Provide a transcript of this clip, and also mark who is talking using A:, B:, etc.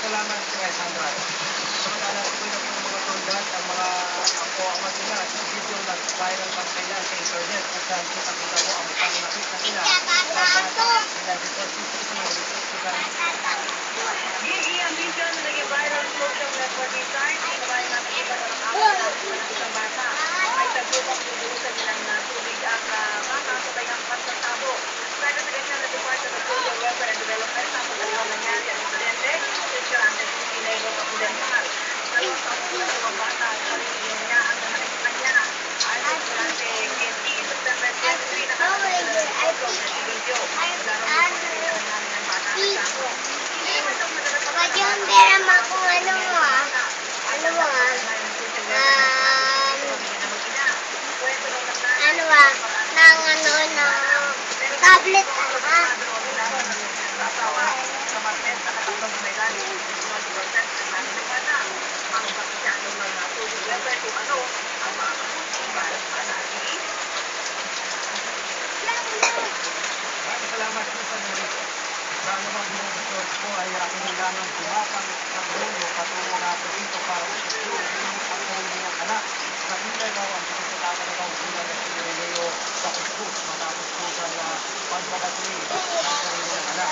A: salamat kay Sandra. Samantala, tuloy na po ng mga tour guide, ako ang mag-ina at yung video nag-viral pa kailan sa internet kung saan kita-kita mo ang pananakit na ina na bata nila si Francisco
B: Ang video na naging viral sa social network design, kinabayan natin iba na nakakita ng isang bata. Ay tagubang lulusan nilang tubig ang bata sabay ang pagsasabo. Sa kasagayan ng Department of Social Welfare and Development, ang pagkaliwang nangyari ang insidente, Restaurante Pinilero Occidental. Dalawang taon mula sa mga bata at sarili niya ang nanakit sa kanya. Ay Restaurante PNP, September 23, nakakasala ng photo na si video. Laro mo po na rin namin ang bata na samo.
C: Kapag yung pera mo kung ano mo tablet
A: Salamat po sa mga Sana mga ginagawa ko ay kailangan sumapang sa mundo patungo natin dito para matutulong ang sarili ng anak. Nakita daw ang pagkakatawa na daw sila na si Leo sa kuskus matapos po sa pagbabatili ng sarili ng anak.